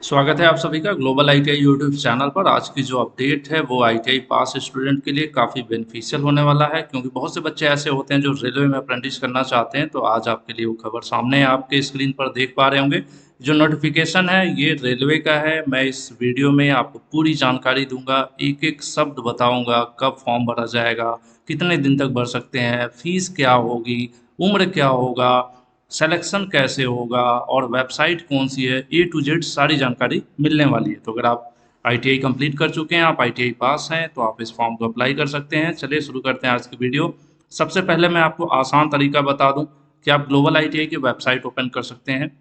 स्वागत है आप सभी का ग्लोबल आईटीआई यूट्यूब चैनल पर। आज की जो अपडेट है वो आईटीआई पास स्टूडेंट के लिए काफ़ी बेनिफिशियल होने वाला है, क्योंकि बहुत से बच्चे ऐसे होते हैं जो रेलवे में अप्रेंटिस करना चाहते हैं। तो आज आपके लिए वो खबर सामने है, आपके स्क्रीन पर देख पा रहे होंगे। जो नोटिफिकेशन है ये रेलवे का है। मैं इस वीडियो में आपको पूरी जानकारी दूंगा, एक एक शब्द बताऊंगा, कब फॉर्म भरा जाएगा, कितने दिन तक भर सकते हैं, फीस क्या होगी, उम्र क्या होगा, सिलेक्शन कैसे होगा और वेबसाइट कौन सी है, ए टू जेड सारी जानकारी मिलने वाली है। तो अगर आप आईटीआई कंप्लीट कर चुके हैं, आप आईटीआई पास हैं, तो आप इस फॉर्म को अप्लाई कर सकते हैं। चलिए शुरू करते हैं आज की वीडियो। सबसे पहले मैं आपको आसान तरीका बता दूं कि आप ग्लोबल आईटीआई की वेबसाइट ओपन कर सकते हैं।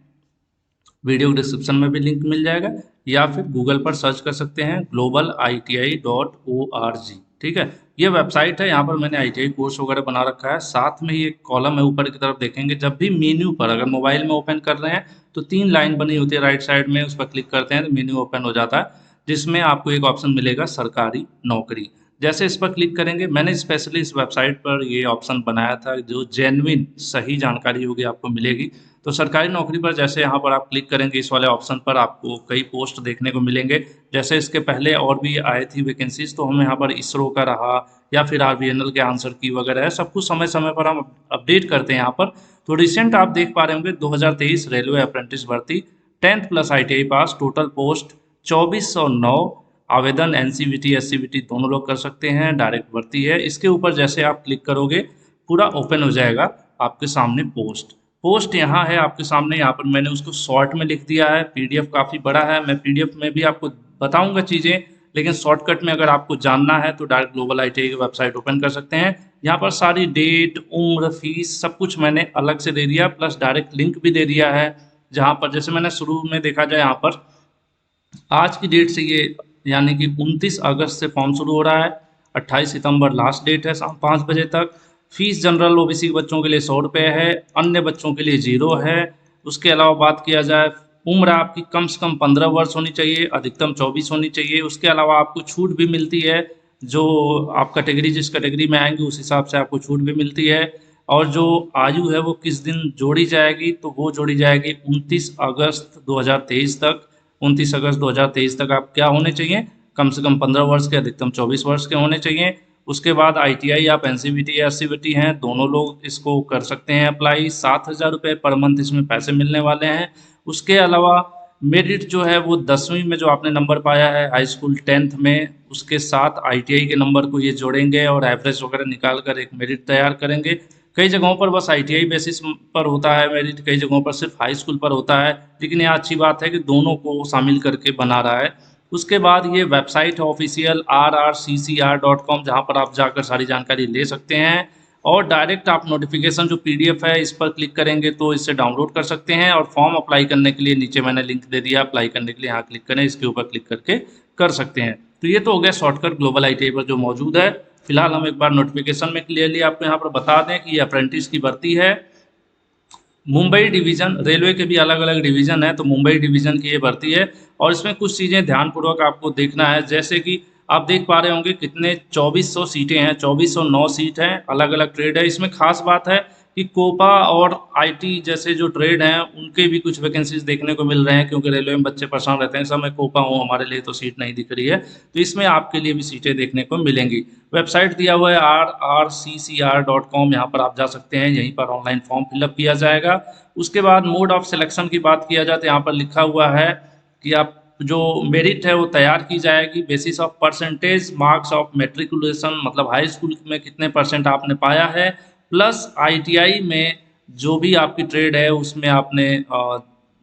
वीडियो डिस्क्रिप्शन में भी लिंक मिल जाएगा, या फिर गूगल पर सर्च कर सकते हैं globaliti.org। ठीक है, ये वेबसाइट है। यहाँ पर मैंने आईटीआई कोर्स वगैरह बना रखा है। साथ में ही एक कॉलम है, ऊपर की तरफ देखेंगे जब भी मेन्यू पर अगर मोबाइल में ओपन कर रहे हैं तो 3 लाइन बनी होती है राइट साइड में, उस पर क्लिक करते हैं तो मेन्यू ओपन हो जाता है, जिसमें आपको एक ऑप्शन मिलेगा सरकारी नौकरी। जैसे इस पर क्लिक करेंगे, मैंने स्पेशली इस वेबसाइट पर ये ऑप्शन बनाया था जो जेन्युइन सही जानकारी होगी आपको मिलेगी। तो सरकारी नौकरी पर जैसे यहाँ पर आप क्लिक करेंगे, इस वाले ऑप्शन पर आपको कई पोस्ट देखने को मिलेंगे। जैसे इसके पहले और भी आए थी वैकेंसीज, तो हमें यहाँ पर इसरो का रहा या फिर आरबीएनएल के आंसर की वगैरह है, सब कुछ समय समय पर हम अपडेट करते हैं यहाँ पर। तो रिसेंट आप देख पा रहे होंगे 2023 रेलवे अप्रेंटिस भर्ती 10th plus ITI pass, total post 2409। आवेदन एनसीवीटी एससीवीटी दोनों लोग कर सकते हैं, डायरेक्ट भर्ती है। इसके ऊपर जैसे आप क्लिक करोगे पूरा ओपन हो जाएगा आपके सामने पोस्ट। पोस्ट यहाँ है आपके सामने, यहाँ पर मैंने उसको शॉर्ट में लिख दिया है। पीडीएफ काफ़ी बड़ा है, मैं पीडीएफ में भी आपको बताऊंगा चीज़ें, लेकिन शॉर्टकट में अगर आपको जानना है तो डायरेक्ट ग्लोबल आईटीआई की वेबसाइट ओपन कर सकते हैं। यहाँ पर सारी डेट, उम्र, फीस सब कुछ मैंने अलग से दे दिया, प्लस डायरेक्ट लिंक भी दे दिया है। जहाँ पर जैसे मैंने शुरू में देखा जाए, यहाँ पर आज की डेट से ये यानी कि 29 अगस्त से फॉर्म शुरू हो रहा है, 28 सितंबर लास्ट डेट है शाम 5 बजे तक। फीस जनरल ओबीसी के बच्चों के लिए 100 रुपये है, अन्य बच्चों के लिए 0 है। उसके अलावा बात किया जाए, उम्र आपकी कम से कम 15 वर्ष होनी चाहिए, अधिकतम 24 होनी चाहिए। उसके अलावा आपको छूट भी मिलती है, जो आप कैटेगरी जिस कैटेगरी में आएंगे उस हिसाब से आपको छूट भी मिलती है। और जो आयु है वो किस दिन जोड़ी जाएगी, तो वो जोड़ी जाएगी 29 अगस्त 2023 तक। 29 अगस्त 2023 तक आप क्या होने चाहिए, कम से कम 15 वर्ष के, अधिकतम 24 वर्ष के होने चाहिए। उसके बाद आईटीआई आप एनसीवीटी या एससीवीटी हैं, दोनों लोग इसको कर सकते हैं अप्लाई। 7,000 रुपये पर मंथ इसमें पैसे मिलने वाले हैं। उसके अलावा मेरिट जो है वो 10वीं में जो आपने नंबर पाया है हाई स्कूल 10th में, उसके साथ आईटीआई के नंबर को ये जोड़ेंगे और एवरेज वगैरह निकाल कर एक मेरिट तैयार करेंगे। कई जगहों पर बस आईटीआई बेसिस पर होता है मेरिट, कई जगहों पर सिर्फ हाई स्कूल पर होता है, लेकिन यह अच्छी बात है कि दोनों को शामिल करके बना रहा है। उसके बाद ये वेबसाइट है ऑफिशियल rrccr.com, जहाँ पर आप जाकर सारी जानकारी ले सकते हैं। और डायरेक्ट आप नोटिफिकेशन जो पीडीएफ है इस पर क्लिक करेंगे तो इससे डाउनलोड कर सकते हैं। और फॉर्म अप्लाई करने के लिए नीचे मैंने लिंक दे दिया, अप्लाई करने के लिए यहाँ क्लिक करें, इसके ऊपर क्लिक करके कर सकते हैं। तो ये तो हो गया शॉर्टकट ग्लोबल आईटीआई पर जो मौजूद है। फिलहाल हम एक बार नोटिफिकेशन में क्लियरली आपको यहाँ पर बता दें कि ये अप्रेंटिस की भर्ती है। मुंबई डिवीजन, रेलवे के भी अलग अलग डिवीजन है, तो मुंबई डिवीजन की ये भर्ती है। और इसमें कुछ चीज़ें ध्यानपूर्वक आपको देखना है, जैसे कि आप देख पा रहे होंगे कितने 2400 सीटें हैं, 2409 सीट हैं, अलग अलग ट्रेड है। इसमें खास बात है कि कोपा और आईटी जैसे जो ट्रेड हैं उनके भी कुछ वैकेंसीज देखने को मिल रहे हैं, क्योंकि रेलवे में बच्चे परेशान रहते हैं, सब मैं कोपा हूँ, हमारे लिए तो सीट नहीं दिख रही है। तो इसमें आपके लिए भी सीटें देखने को मिलेंगी। वेबसाइट दिया हुआ है rrccr.com, यहाँ पर आप जा सकते हैं, यहीं पर ऑनलाइन फॉर्म फिलअप किया जाएगा। उसके बाद मोड ऑफ सिलेक्शन की बात किया जाए तो यहाँ पर लिखा हुआ है कि आप जो मेरिट है वो तैयार की जाएगी basis of percentage marks of matriculation, मतलब हाई स्कूल में कितने परसेंट आपने पाया है, प्लस आईटीआई में जो भी आपकी ट्रेड है उसमें आपने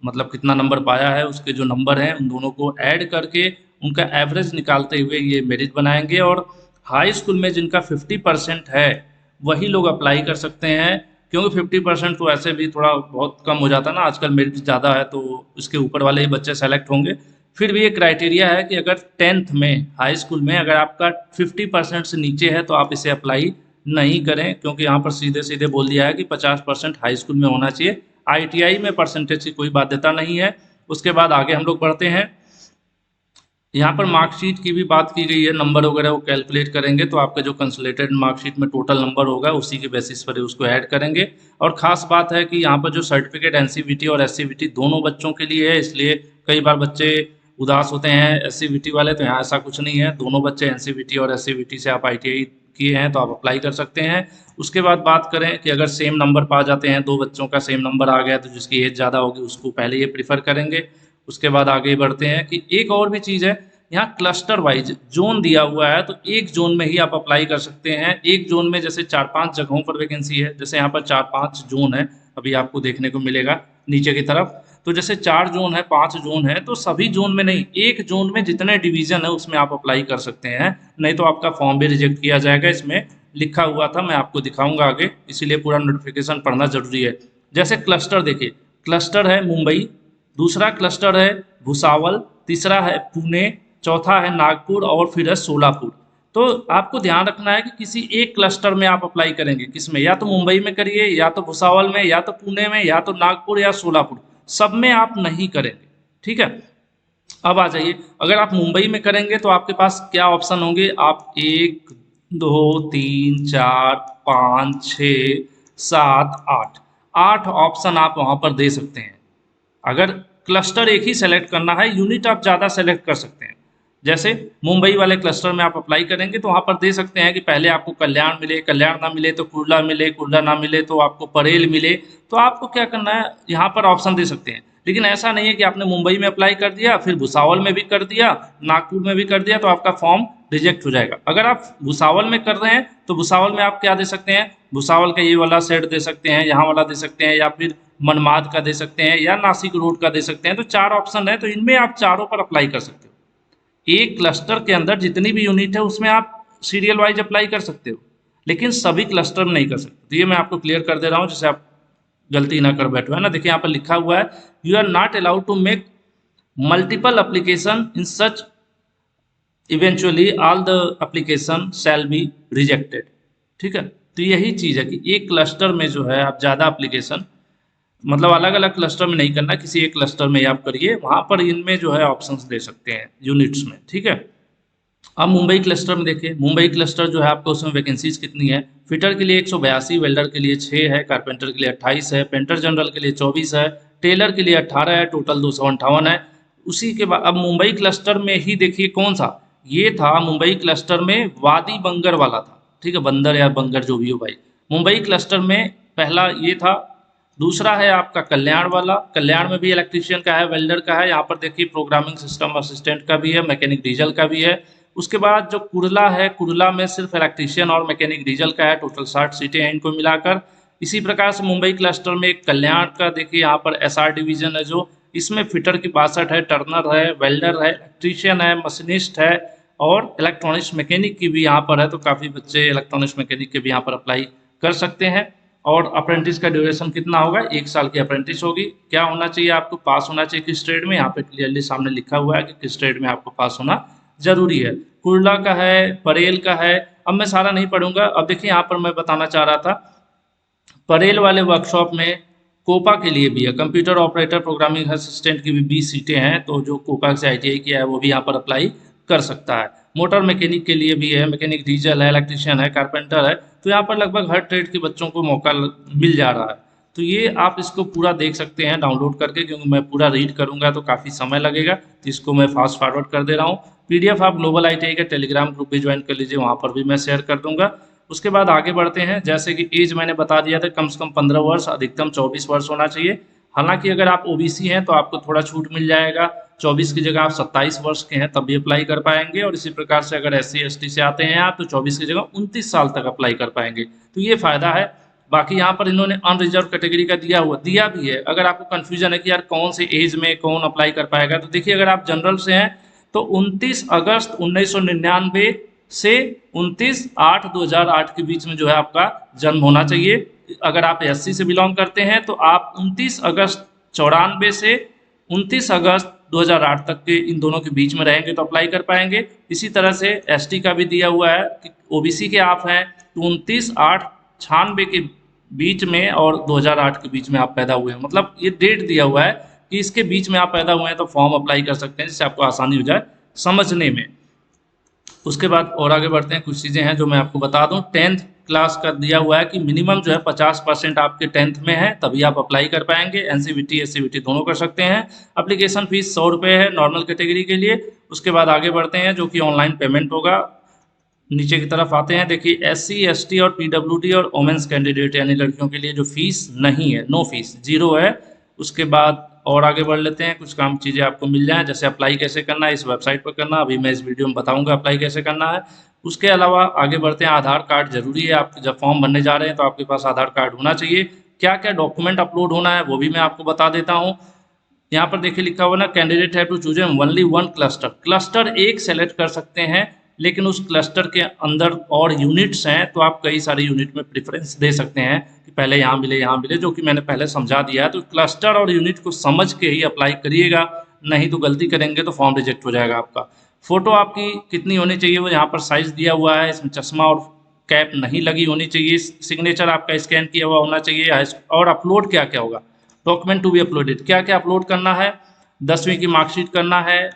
मतलब कितना नंबर पाया है, उसके जो नंबर हैं उन दोनों को ऐड करके उनका एवरेज निकालते हुए ये मेरिट बनाएंगे। और हाई स्कूल में जिनका 50% है वही लोग अप्लाई कर सकते हैं, क्योंकि 50% तो ऐसे भी थोड़ा बहुत कम हो जाता है ना, आजकल मेरिट ज़्यादा है तो उसके ऊपर वाले ही बच्चे सेलेक्ट होंगे। फिर भी ये क्राइटेरिया है कि अगर 10th में हाई स्कूल में अगर आपका 50% से नीचे है तो आप इसे अप्लाई नहीं करें, क्योंकि यहाँ पर सीधे सीधे बोल दिया है कि 50% हाई स्कूल में होना चाहिए। आईटीआई में परसेंटेज की कोई बाध्यता नहीं है। उसके बाद आगे हम लोग बढ़ते हैं। यहाँ पर मार्कशीट की भी बात की गई है, नंबर वगैरह वो कैलकुलेट करेंगे तो आपका जो कंसोलिडेटेड मार्कशीट में टोटल नंबर होगा उसी के बेसिस पर उसको ऐड करेंगे। और ख़ास बात है कि यहाँ पर जो सर्टिफिकेट एनसीवीटी और एससीवीटी दोनों बच्चों के लिए है, इसलिए कई बार बच्चे उदास होते हैं एससीवीटी वाले, तो यहाँ ऐसा कुछ नहीं है, दोनों बच्चे एनसीवीटी और एससीवीटी से आप आईटीआई किए हैं तो आप अप्लाई कर सकते हैं। उसके बाद बात करें कि अगर सेम नंबर पा जाते हैं, दो बच्चों का सेम नंबर आ गया तो जिसकी एज ज़्यादा होगी उसको पहले ये प्रीफर करेंगे। उसके बाद आगे बढ़ते हैं कि एक और भी चीज़ है, यहाँ क्लस्टर वाइज जोन दिया हुआ है, तो एक जोन में ही आप अप्लाई कर सकते हैं। एक जोन में जैसे 4-5 जगहों पर वैकेंसी है, जैसे यहाँ पर 4-5 जोन है, अभी आपको देखने को मिलेगा नीचे की तरफ। तो जैसे 4 जोन है, 5 जोन है, तो सभी जोन में नहीं, एक जोन में जितने डिवीजन है उसमें आप अप्लाई कर सकते हैं, नहीं तो आपका फॉर्म भी रिजेक्ट किया जाएगा। इसमें लिखा हुआ था, मैं आपको दिखाऊंगा आगे, इसीलिए पूरा नोटिफिकेशन पढ़ना जरूरी है। जैसे क्लस्टर देखिए, क्लस्टर है मुंबई, दूसरा क्लस्टर है भुसावल, तीसरा है पुणे, चौथा है नागपुर और फिर है सोलापुर। तो आपको ध्यान रखना है कि किसी एक क्लस्टर में आप अप्लाई करेंगे, किसमें, या तो मुंबई में करिए, या तो भुसावल में, या तो पुणे में, या तो नागपुर या सोलापुर, सब में आप नहीं करेंगे। ठीक है, अब आ जाइए, अगर आप मुंबई में करेंगे तो आपके पास क्या ऑप्शन होंगे, आप 1 2 3 4 5 6 7 8 8 ऑप्शन आप वहां पर दे सकते हैं। अगर क्लस्टर एक ही सेलेक्ट करना है, यूनिट आप ज़्यादा सेलेक्ट कर सकते हैं। जैसे मुंबई वाले क्लस्टर में आप अप्लाई करेंगे तो वहाँ पर दे सकते हैं कि पहले आपको कल्याण मिले, कल्याण ना मिले तो कुर्ला मिले, कुर्ला ना मिले तो आपको परेल मिले। तो आपको क्या करना है, यहाँ पर ऑप्शन दे सकते हैं। लेकिन ऐसा नहीं है कि आपने मुंबई में अप्लाई कर दिया, फिर भुसावल में भी कर दिया, नागपुर में भी कर दिया, तो आपका फॉर्म रिजेक्ट हो जाएगा। अगर आप भुसावल में कर रहे हैं तो भुसावल में आप क्या दे सकते हैं, भुसावल का ये वाला सेट दे सकते हैं, यहाँ वाला दे सकते हैं, या फिर मनमाद का दे सकते हैं, या नासिक रोड का दे सकते हैं। तो 4 ऑप्शन है, तो इनमें आप चारों पर अप्लाई कर सकते हो। एक क्लस्टर के अंदर जितनी भी यूनिट है उसमें आप सीरियल वाइज अप्लाई कर सकते हो, लेकिन सभी क्लस्टर में नहीं कर सकते। तो ये मैं आपको क्लियर कर दे रहा हूँ, जिससे आप गलती ना कर बैठो, है ना। देखिए यहाँ पर लिखा हुआ है, you are not allowed to make multiple application in such, eventually all the application shall be rejected. ठीक है, तो यही चीज़ है कि एक क्लस्टर में जो है आप ज़्यादा एप्लीकेशन, मतलब अलग अलग क्लस्टर में नहीं करना, किसी एक क्लस्टर में ही आप करिए, वहाँ पर इनमें जो है ऑप्शंस दे सकते हैं यूनिट्स में। ठीक है, अब मुंबई क्लस्टर में देखिए, मुंबई क्लस्टर जो है आपको उसमें वैकेंसीज कितनी है, फिटर के लिए 182, वेल्डर के लिए 6 है, कारपेंटर के लिए 28 है, पेंटर जनरल के लिए 24 है, टेलर के लिए 18 है, टोटल 258 है। उसी के बाद अब मुंबई क्लस्टर में ही देखिए कौन सा, ये था मुंबई क्लस्टर में वादी बंगर वाला था। ठीक है, बंदर या बंगर जो भी हो भाई, मुंबई क्लस्टर में पहला ये था। दूसरा है आपका कल्याण वाला, कल्याण में भी इलेक्ट्रीशियन का है, वेल्डर का है, यहाँ पर देखिए प्रोग्रामिंग सिस्टम असिस्टेंट का भी है, मैकेनिक डीजल का भी है। उसके बाद जो कुर्ला है, कुर्ला में सिर्फ इलेक्ट्रीशियन और मैकेनिक डीजल का है, टोटल 60 सीटें हैं इनको मिलाकर। इसी प्रकार से मुंबई क्लस्टर में एक कल्याण का देखिए, यहाँ पर एसआर डिवीजन है, जो इसमें फिटर की 62 है, टर्नर है, वेल्डर है, इलेक्ट्रीशियन है, मशीनिस्ट है, और इलेक्ट्रॉनिक्स मैकेनिक की भी यहाँ पर है। तो काफ़ी बच्चे इलेक्ट्रॉनिक्स मैकेनिक के भी यहाँ पर अप्लाई कर सकते हैं। और अप्रेंटिस का ड्यूरेशन कितना होगा, 1 साल की अप्रेंटिस होगी। क्या होना चाहिए, आपको पास होना चाहिए किस ट्रेड में, यहाँ पे क्लियरली सामने लिखा हुआ है कि किस ट्रेड में आपको पास होना जरूरी है। कुर्ला का है, परेल का है, अब मैं सारा नहीं पढ़ूंगा। अब देखिए यहाँ पर मैं बताना चाह रहा था, परेल वाले वर्कशॉप में कोपा के लिए भी है, कंप्यूटर ऑपरेटर प्रोग्रामिंग असिस्टेंट की भी 20 सीटें हैं। तो जो कोपा से आईटीआई किया है वो भी यहाँ पर अप्लाई कर सकता है। मोटर मैकेनिक के लिए भी है, मैकेनिक डीजल है, इलेक्ट्रीशियन है, कारपेंटर है। तो यहाँ पर लगभग हर ट्रेड के बच्चों को मौका मिल जा रहा है। तो ये आप इसको पूरा देख सकते हैं डाउनलोड करके, क्योंकि मैं पूरा रीड करूंगा तो काफ़ी समय लगेगा, तो इसको मैं फास्ट फॉरवर्ड कर दे रहा हूँ। पीडीएफ आप ग्लोबल आईटीआई का टेलीग्राम ग्रुप भी ज्वाइन कर लीजिए, वहाँ पर भी मैं शेयर कर दूंगा। उसके बाद आगे बढ़ते हैं, जैसे कि एज मैंने बता दिया था, कम से कम 15 वर्ष, अधिकतम 24 वर्ष होना चाहिए। हालांकि अगर आप ओबीसी हैं तो आपको थोड़ा छूट मिल जाएगा, 24 की जगह आप 27 वर्ष के हैं तब भी अप्लाई कर पाएंगे। और इसी प्रकार से अगर SC ST से आते हैं आप तो 24 की जगह 29 साल तक अप्लाई कर पाएंगे। तो ये फायदा है। बाकी यहाँ पर इन्होंने अनरिजर्व कैटेगरी का दिया भी है। अगर आपको कंफ्यूजन है कि यार कौन से एज में कौन अप्लाई कर पाएगा, तो देखिए अगर आप जनरल से हैं तो 29 अगस्त 1999 से 29/8/2008 के बीच में जो है आपका जन्म होना चाहिए। अगर आप SC से बिलोंग करते हैं तो आप 29 अगस्त 94 से 29 अगस्त 2008 तक के इन दोनों के बीच में रहेंगे तो अप्लाई कर पाएंगे। इसी तरह से ST का भी दिया हुआ है कि OBC के आप हैं तो 29/8/96 के बीच में और 2008 के बीच में आप पैदा हुए हैं, मतलब ये डेट दिया हुआ है कि इसके बीच में आप पैदा हुए हैं तो फॉर्म अप्लाई कर सकते हैं, जिससे आपको आसानी हो जाए समझने में। उसके बाद और आगे बढ़ते हैं, कुछ चीज़ें हैं जो मैं आपको बता दूं। 10th क्लास का दिया हुआ है कि मिनिमम जो है 50% आपके 10th में है तभी आप अप्लाई कर पाएंगे। एनसीवीटी एससीवीटी दोनों कर सकते हैं। एप्लीकेशन फीस 100 रुपये है नॉर्मल कैटेगरी के लिए। उसके बाद आगे बढ़ते हैं जो कि ऑनलाइन पेमेंट होगा। नीचे की तरफ आते हैं, देखिए एससी एसटी और पीडब्ल्यूडी और वोमेंस कैंडिडेट यानी लड़कियों के लिए जो फीस नहीं है, नो फीस, जीरो है। उसके बाद और आगे बढ़ लेते हैं, कुछ काम चीज़ें आपको मिल जाएं, जैसे अप्लाई कैसे करना है इस वेबसाइट पर करना, अभी मैं इस वीडियो में बताऊंगा अप्लाई कैसे करना है। उसके अलावा आगे बढ़ते हैं, आधार कार्ड जरूरी है। आप जब फॉर्म भरने जा रहे हैं तो आपके पास आधार कार्ड होना चाहिए। क्या क्या डॉक्यूमेंट अपलोड होना है वो भी मैं आपको बता देता हूँ। यहाँ पर देखिए लिखा हुआ ना, कैंडिडेट है to choose only one cluster. Cluster एक सेलेक्ट कर सकते हैं, लेकिन उस क्लस्टर के अंदर और यूनिट्स हैं तो आप कई सारे यूनिट में प्रेफरेंस दे सकते हैं कि पहले यहाँ मिले यहाँ मिले, जो कि मैंने पहले समझा दिया है। तो क्लस्टर और यूनिट को समझ के ही अप्लाई करिएगा, नहीं तो गलती करेंगे तो फॉर्म रिजेक्ट हो जाएगा आपका। फोटो आपकी कितनी होनी चाहिए वो यहाँ पर साइज दिया हुआ है, इसमें चश्मा और कैप नहीं लगी होनी चाहिए। सिग्नेचर आपका स्कैन किया हुआ होना चाहिए। और अपलोड क्या क्या होगा, डॉक्यूमेंट टू बी अपलोडेड, क्या क्या अपलोड करना है। 10वीं की मार्कशीट करना है,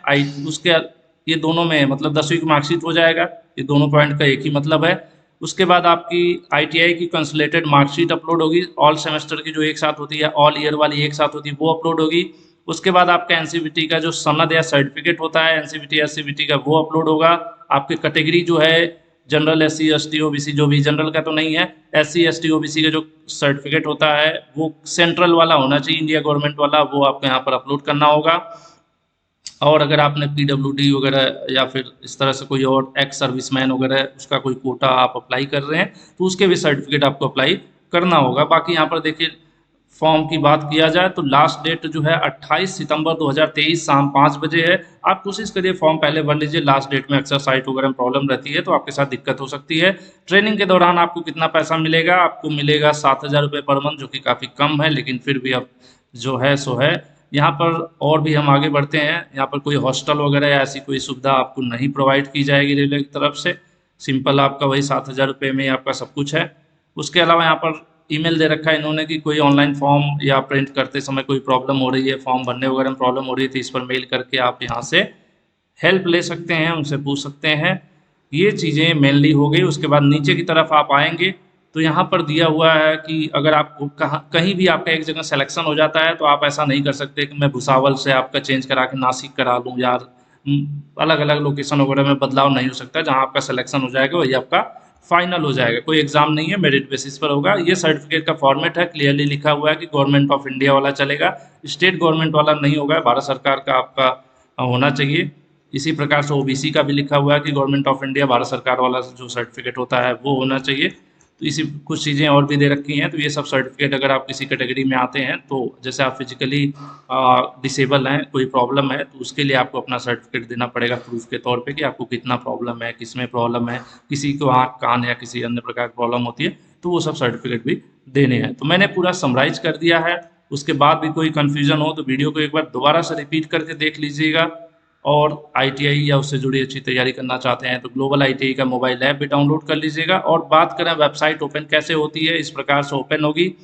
उसके ये दोनों में मतलब 10वीं की मार्कशीट हो जाएगा, ये दोनों पॉइंट का एक ही मतलब है। उसके बाद आपकी आईटीआई की कंसोलिडेटेड मार्कशीट अपलोड होगी, ऑल सेमेस्टर की जो एक साथ होती है, ऑल ईयर वाली एक साथ होती है, वो अपलोड होगी। उसके बाद आपका एनसीवीटी का जो सनद या सर्टिफिकेट होता है एनसीवीटी एससीवीटी का, वो अपलोड होगा। आपकी कैटेगरी जो है जनरल, एससी एसटी ओबीसी, जो भी जनरल का तो नहीं है, एससी एसटी ओबीसी का जो सर्टिफिकेट होता है वो सेंट्रल वाला होना चाहिए, इंडिया गवर्नमेंट वाला, वो आपको यहाँ पर अपलोड करना होगा। और अगर आपने पीडब्ल्यूडी वगैरह या फिर इस तरह से कोई और एक्स सर्विसमैन वगैरह उसका कोई कोटा आप अप्लाई कर रहे हैं तो उसके भी सर्टिफिकेट आपको अप्लाई करना होगा। बाकी यहाँ पर देखिए फॉर्म की बात किया जाए तो लास्ट डेट जो है 28 सितंबर 2023 शाम 5 बजे है। आप कोशिश करिए फॉर्म पहले भर लीजिए, लास्ट डेट में अक्सर साइट वगैरह में प्रॉब्लम रहती है तो आपके साथ दिक्कत हो सकती है। ट्रेनिंग के दौरान आपको कितना पैसा मिलेगा, आपको मिलेगा 7,000 रुपये पर मंथ, जो कि काफ़ी कम है, लेकिन फिर भी अब जो है सो है। यहाँ पर और भी हम आगे बढ़ते हैं, यहाँ पर कोई हॉस्टल वगैरह या ऐसी कोई सुविधा आपको नहीं प्रोवाइड की जाएगी रेलवे की तरफ से। सिंपल आपका वही 7,000 रुपये में आपका सब कुछ है। उसके अलावा यहाँ पर ईमेल दे रखा है इन्होंने कि कोई ऑनलाइन फॉर्म या प्रिंट करते समय कोई प्रॉब्लम हो रही है, फॉर्म भरने वगैरह में प्रॉब्लम हो रही है, तो इस पर मेल करके आप यहाँ से हेल्प ले सकते हैं, उनसे पूछ सकते हैं। ये चीज़ें मेनली हो गई। उसके बाद नीचे की तरफ आप आएंगे तो यहाँ पर दिया हुआ है कि अगर आपको कहीं भी आपका एक जगह सिलेक्शन हो जाता है तो आप ऐसा नहीं कर सकते कि मैं भुसावल से आपका चेंज करा के नासिक करा लूँ यार, अलग अलग लोकेशन वगैरह में बदलाव नहीं हो सकता। जहाँ आपका सिलेक्शन हो जाएगा वही आपका फाइनल हो जाएगा, कोई एग्जाम नहीं है, मेरिट बेसिस पर होगा। ये सर्टिफिकेट का फॉर्मेट है, क्लियरली लिखा हुआ है कि गवर्नमेंट ऑफ इंडिया वाला चलेगा, स्टेट गवर्नमेंट वाला नहीं होगा, भारत सरकार का आपका होना चाहिए। इसी प्रकार से ओबीसी का भी लिखा हुआ है कि गवर्नमेंट ऑफ इंडिया भारत सरकार वाला जो सर्टिफिकेट होता है वो होना चाहिए। तो इसी कुछ चीज़ें और भी दे रखी हैं। तो ये सब सर्टिफिकेट अगर आप किसी कैटेगरी में आते हैं तो जैसे आप फिजिकली डिसेबल हैं, कोई प्रॉब्लम है, तो उसके लिए आपको अपना सर्टिफिकेट देना पड़ेगा प्रूफ के तौर पे कि आपको कितना प्रॉब्लम है, किस में प्रॉब्लम है, किसी को आँख कान या किसी अन्य प्रकार की प्रॉब्लम होती है तो वो सब सर्टिफिकेट भी देने हैं। तो मैंने पूरा समराइज कर दिया है। उसके बाद भी कोई कन्फ्यूजन हो तो वीडियो को एक बार दोबारा से रिपीट करके देख लीजिएगा। और आईटीआई या उससे जुड़ी अच्छी तैयारी करना चाहते हैं तो ग्लोबल आईटीआई का मोबाइल ऐप भी डाउनलोड कर लीजिएगा। और बात करें वेबसाइट ओपन कैसे होती है, इस प्रकार से ओपन होगी।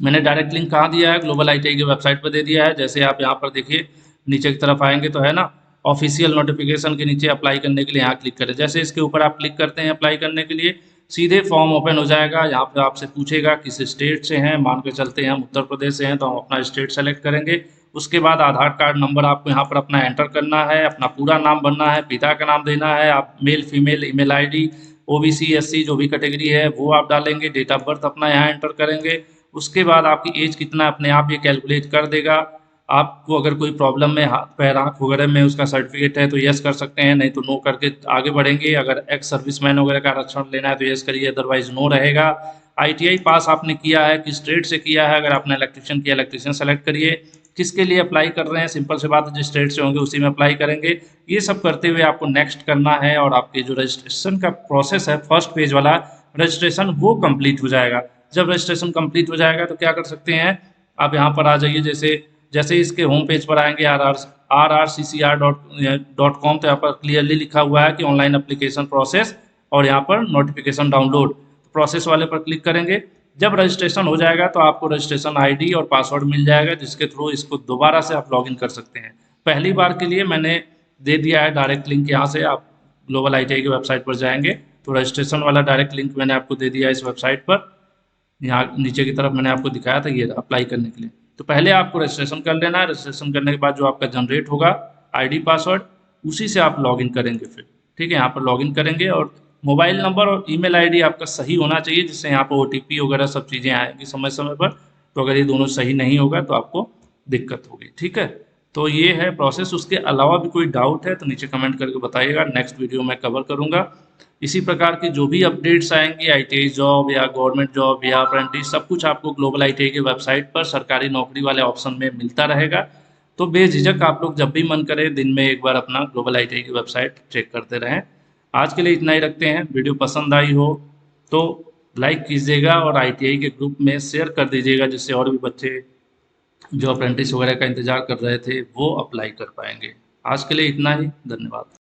मैंने डायरेक्ट लिंक कहाँ दिया है, ग्लोबल आईटीआई की वेबसाइट पर दे दिया है। जैसे आप यहाँ पर देखिए नीचे की तरफ आएंगे तो है ना, ऑफिशियल नोटिफिकेशन के नीचे अप्लाई करने के लिए यहाँ क्लिक करें। जैसे इसके ऊपर आप क्लिक करते हैं अप्लाई करने के लिए, सीधे फॉर्म ओपन हो जाएगा। यहाँ पे आपसे पूछेगा किस स्टेट से हैं, मान के चलते हैं हम उत्तर प्रदेश से हैं तो हम अपना स्टेट सेलेक्ट करेंगे। उसके बाद आधार कार्ड नंबर आपको यहाँ पर अपना एंटर करना है, अपना पूरा नाम भरना है, पिता का नाम देना है, आप male female, email ID, OBC SC जो भी कैटेगरी है वो आप डालेंगे, डेट ऑफ बर्थ अपना यहाँ एंटर करेंगे। उसके बाद आपकी एज कितना अपने आप ये कैलकुलेट कर देगा। आपको अगर कोई प्रॉब्लम में हाथ पैर आँख वगैरह में उसका सर्टिफिकेट है तो यस कर सकते हैं, नहीं तो नो करके आगे बढ़ेंगे। अगर एक्स सर्विसमैन वगैरह का आरक्षण लेना है तो यस करिए, अदरवाइज नो रहेगा। आईटीआई पास आपने किया है, किस ट्रेड से किया है, अगर आपने इलेक्ट्रिशियन किया इलेक्ट्रिशियन सेलेक्ट करिए। किसके लिए अप्लाई कर रहे हैं, सिंपल से बात है, जिस स्टेट से होंगे उसी में अप्लाई करेंगे। ये सब करते हुए आपको नेक्स्ट करना है और आपके जो रजिस्ट्रेशन का प्रोसेस है फर्स्ट पेज वाला रजिस्ट्रेशन वो कंप्लीट हो जाएगा। जब रजिस्ट्रेशन कंप्लीट हो जाएगा तो क्या कर सकते हैं, आप यहाँ पर आ जाइए। जैसे जैसे इसके होम पेज पर आएंगे rrccr.com तो यहाँ पर क्लियरली लिखा हुआ है कि ऑनलाइन एप्लीकेशन प्रोसेस और यहाँ पर नोटिफिकेशन डाउनलोड, प्रोसेस वाले पर क्लिक करेंगे। जब रजिस्ट्रेशन हो जाएगा तो आपको रजिस्ट्रेशन आईडी और पासवर्ड मिल जाएगा जिसके थ्रू इसको दोबारा से आप लॉगिन कर सकते हैं। पहली बार के लिए मैंने दे दिया है डायरेक्ट लिंक, यहाँ से आप ग्लोबल आईटीआई की वेबसाइट पर जाएंगे तो रजिस्ट्रेशन वाला डायरेक्ट लिंक मैंने आपको दे दिया इस वेबसाइट पर। यहाँ नीचे की तरफ मैंने आपको दिखाया था ये अप्लाई करने के लिए। तो पहले आपको रजिस्ट्रेशन कर लेना है। रजिस्ट्रेशन करने के बाद जो आपका जनरेट होगा आईडी पासवर्ड, उसी से आप लॉगिन करेंगे फिर। ठीक है, यहाँ पर लॉगिन करेंगे और मोबाइल नंबर और ईमेल आईडी आपका सही होना चाहिए, जिससे यहाँ पर ओटीपी वगैरह सब चीज़ें आएंगी समय समय पर। तो अगर ये दोनों सही नहीं होगा तो आपको दिक्कत होगी। ठीक है, तो ये है प्रोसेस। उसके अलावा भी कोई डाउट है तो नीचे कमेंट करके बताइएगा, नेक्स्ट वीडियो में कवर करूँगा। इसी प्रकार की जो भी अपडेट्स आएंगी आईटीआई जॉब या गवर्नमेंट जॉब या अप्रेंटिस, सब कुछ आपको ग्लोबल आईटीआई की वेबसाइट पर सरकारी नौकरी वाले ऑप्शन में मिलता रहेगा। तो बेझिझक आप लोग जब भी मन करे दिन में एक बार अपना ग्लोबल आईटीआई की वेबसाइट चेक करते रहें। आज के लिए इतना ही रखते हैं। वीडियो पसंद आई हो तो लाइक कीजिएगा और आईटीआई के ग्रुप में शेयर कर दीजिएगा, जिससे और भी बच्चे जो अप्रेंटिस वगैरह का इंतजार कर रहे थे वो अप्लाई कर पाएंगे। आज के लिए इतना ही, धन्यवाद।